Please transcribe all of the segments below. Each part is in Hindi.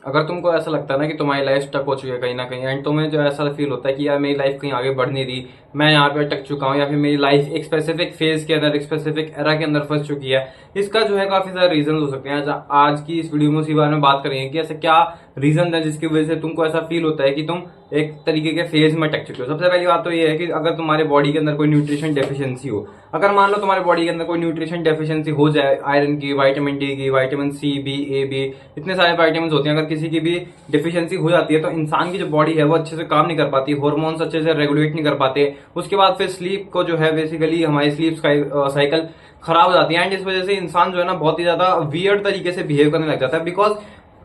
अगर तुमको ऐसा लगता है ना कि तुम्हारी लाइफ स्टक हो चुकी है कहीं ना कहीं, एंड तुम्हें जो ऐसा फील होता है कि यार मेरी लाइफ कहीं आगे बढ़ नहीं रही, मैं यहाँ पे अटक चुका हूँ, या फिर मेरी लाइफ एक स्पेसिफिक फेज के अंदर, एक स्पेसिफिक एरा के अंदर फंस चुकी है, इसका जो है काफी सारे रीजन हो सकते हैं। आज की इस वीडियो में उसी बारे में बात करेंगे कि ऐसे क्या रीजन है जिसकी वजह से तुमको ऐसा फील होता है कि तुम एक तरीके के फेज में अटक चुके हो। सबसे पहली बात तो ये है कि अगर तुम्हारे बॉडी के अंदर कोई न्यूट्रिशन डेफिशिएंसी हो, अगर मान लो तुम्हारे बॉडी के अंदर कोई न्यूट्रिशन डेफिशिएंसी हो जाए, आयरन की, विटामिन डी की, विटामिन सी, बी, ए, बी, इतने सारे विटामिन होते हैं, अगर किसी की भी डेफिशिएंसी हो जाती है तो इंसान की जो बॉडी है वो अच्छे से काम नहीं कर पाती, हार्मोन्स अच्छे से रेगुलेट नहीं कर पाते। उसके बाद फिर स्लीप को जो है बेसिकली हमारी स्लीप साइकिल खराब हो जाती है, एंड इस वजह से इंसान जो है ना बहुत ही ज्यादा वियर्ड तरीके से बिहेव करने लग जाता है। बिकॉज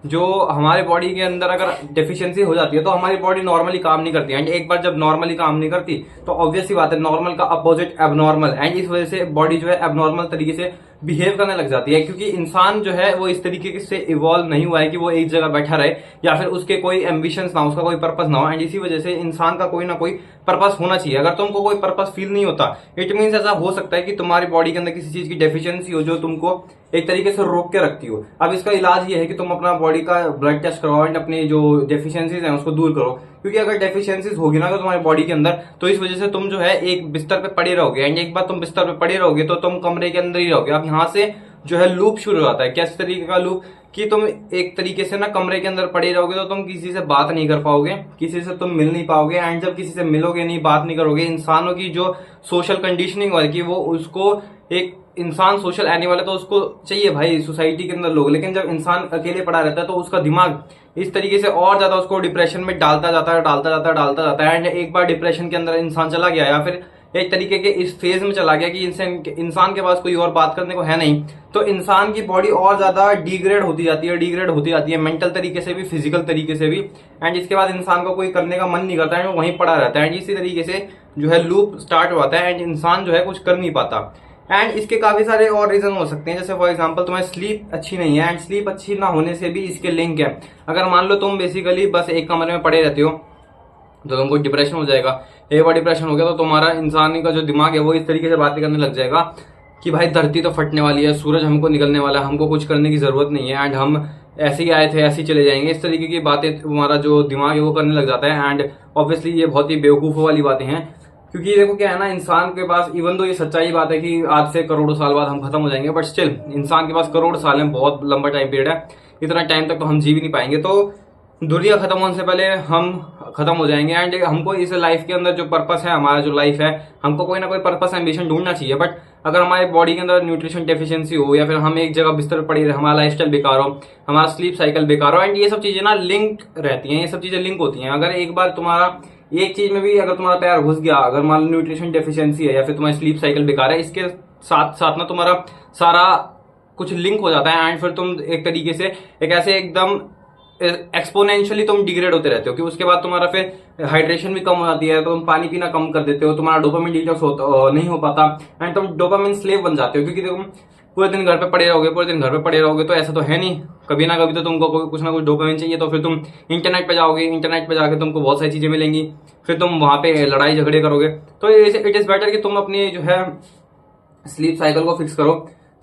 जो हमारे बॉडी के अंदर अगर डेफिशिएंसी हो जाती है तो हमारी बॉडी नॉर्मली काम नहीं करती, एंड एक बार जब नॉर्मली काम नहीं करती तो ऑब्वियस सी बात है नॉर्मल का अपोजिट एबनॉर्मल, एंड इस वजह से बॉडी जो है एबनॉर्मल तरीके से बिहेव करने लग जाती है। क्योंकि इंसान जो है वो इस तरीके से इवॉल्व नहीं हुआ है कि वो एक जगह बैठा रहे या फिर उसके कोई एम्बिशंस ना हो, उसका कोई पर्पस ना हो, एंड इसी वजह से इंसान का कोई ना कोई पर्पस होना चाहिए। अगर तुमको कोई पर्पस फील नहीं होता, इट मीन्स ऐसा हो सकता है कि तुम्हारी बॉडी के अंदर किसी चीज की डेफिशिएंसी हो जो तुमको एक तरीके से रोक के रखती हो। अब इसका इलाज ये है कि तुम अपना बॉडी का ब्लड टेस्ट करवाओ एंड अपनी जो डेफिशिएंसीज हैं उसको दूर करो। क्योंकि अगर डेफिशिएंसीज होगी ना तुम्हारी बॉडी के अंदर तो इस वजह से तुम जो है एक बिस्तर पे पड़े रहोगे, एंड एक बार तुम बिस्तर पे पड़े रहोगे तो तुम कमरे के अंदर ही रहोगे। अब यहाँ से जो है लूप शुरू हो जाता है। किस तरीके का लूप कि तुम एक तरीके से ना कमरे के अंदर पड़े रहोगे तो तुम किसी से बात नहीं कर पाओगे, किसी से तुम मिल नहीं पाओगे, एंड जब किसी से मिलोगे नहीं, बात नहीं करोगे, इंसानों की जो सोशल कंडीशनिंग होगी वो उसको, एक इंसान सोशल एनिमल है तो उसको चाहिए भाई सोसाइटी के अंदर लोग, लेकिन जब इंसान अकेले पड़ा रहता है तो उसका दिमाग इस तरीके से और ज्यादा उसको डिप्रेशन में डालता जाता है, एंड एक बार डिप्रेशन के अंदर इंसान चला गया या फिर एक तरीके के इस फेज में चला गया कि इंसान के पास कोई और बात करने को है नहीं, तो इंसान की बॉडी और ज्यादा डिग्रेड होती जाती है मेंटल तरीके से भी, फिजिकल तरीके से भी, एंड इसके बाद इंसान को कोई करने का मन नहीं करता है, वो वहीं पड़ा रहता है, एंड इसी तरीके से जो है लूप स्टार्ट होता है, एंड इंसान जो है कुछ कर नहीं पाता। एंड इसके काफी सारे और रीजन हो सकते हैं, जैसे फॉर एग्जांपल तुम्हारी स्लीप अच्छी नहीं है, एंड स्लीप अच्छी ना होने से भी इसके लिंक है। अगर मान लो तुम बेसिकली बस एक कमरे में पड़े रहते हो तो तुमको डिप्रेशन हो जाएगा। एक बार डिप्रेशन हो गया तो तुम्हारा इंसान का जो दिमाग है वो इस तरीके से बातें करने लग जाएगा कि भाई धरती तो फटने वाली है, सूरज हमको निकलने वाला है, हमको कुछ करने की जरूरत नहीं है, एंड हम ऐसे ही आए थे ऐसे ही चले जाएंगे। इस तरीके की बातें तुम्हारा जो दिमाग है वो करने लग जाता है, एंड ऑब्वियसली ये बहुत ही बेवकूफों वाली बातें हैं। क्योंकि देखो क्या है ना, इंसान के पास, इवन तो ये सच्चाई बात है कि आज से करोड़ों साल बाद हम खत्म हो जाएंगे, बट स्टिल इंसान के पास करोड़ साल है, बहुत लंबा टाइम पीरियड है, इतना टाइम तक तो हम जी भी नहीं पाएंगे। तो दुनिया खत्म होने से पहले हम खत्म हो जाएंगे, एंड हमको इस लाइफ के अंदर जो पर्पस है, हमारा जो लाइफ है, हमको कोई ना कोई पर्पस एम्बिशन ढूंढना चाहिए। बट अगर हमारे बॉडी के अंदर न्यूट्रिशन डेफिशिएंसी हो या फिर हम एक जगह बिस्तर पर पड़ी रहे, हमारा लाइफस्टाइल बेकार हो, हमारा स्लीप साइकिल बेकार हो, एंड ये सब चीजें ना लिंक रहती हैं, ये सब चीजें लिंक होती हैं। अगर एक बार तुम्हारा एक चीज में भी अगर तुम्हारा पैर घुस गया, अगर मान लो न्यूट्रिशन डेफिशिएंसी है या फिर तुम्हारी स्लीप साइकिल बेकार है, इसके साथ साथ ना तुम्हारा सारा कुछ लिंक हो जाता है, एंड फिर तुम एक तरीके से एक ऐसे एकदम एक्सपोनेंशियली तुम डिग्रेड होते रहते हो कि उसके बाद तुम्हारा फिर हाइड्रेशन भी कम हो जाती है, तो तुम पानी पीना कम कर देते हो, तुम्हारा डोपामिन डिटॉक्स नहीं हो पाता, एंड तुम डोपामिन स्लेव बन जाते हो। क्योंकि तुम पूरे दिन घर पे पड़े रहोगे तो ऐसा तो है नहीं, कभी ना कभी तो तुमको कुछ ना कुछ डोपामिन चाहिए, तो फिर तुम इंटरनेट पे जाओगे, इंटरनेट पे जाके तुमको बहुत सारी चीजें मिलेंगी, फिर तुम वहां पे लड़ाई झगड़े करोगे। तो इट इज बेटर कि तुम अपनी जो है स्लीप साइकिल को फिक्स करो।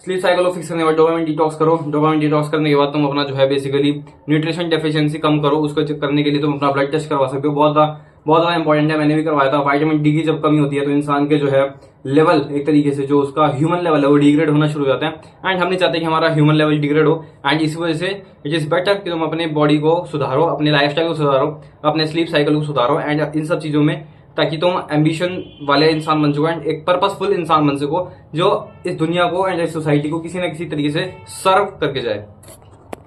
स्लीप साइकिल को फिक्स करने के बाद डोपामिन डिटॉक्स करो। डोपामिन डिटॉक्स करने के बाद तुम अपना जो है बेसिकली न्यूट्रिशन डेफिशिएंसी कम करो। उसको चेक करने के लिए तुम अपना ब्लड टेस्ट करवा सकते हो, बहुत ज्यादा इंपॉर्टेंट है, मैंने भी करवाया था। विटामिन डी की जब कमी होती है तो इंसान के जो है लेवल, एक तरीके से जो उसका ह्यूमन लेवल है वो डिग्रेड होना शुरू हो जाता है, एंड हम नहीं चाहते कि हमारा ह्यूमन लेवल डिग्रेड हो, एंड इसी वजह से इट इज बेटर कि तुम अपने बॉडी को सुधारो, अपने लाइफस्टाइल को सुधारो, अपने स्लीप साइकिल को सुधारो, एंड इन सब चीजों में, ताकि तुम एम्बिशन वाले इंसान बन सको एंड एक पर्पसफुल इंसान बन सको जो इस दुनिया को एंड इस सोसाइटी को किसी न किसी तरीके से सर्व करके जाए।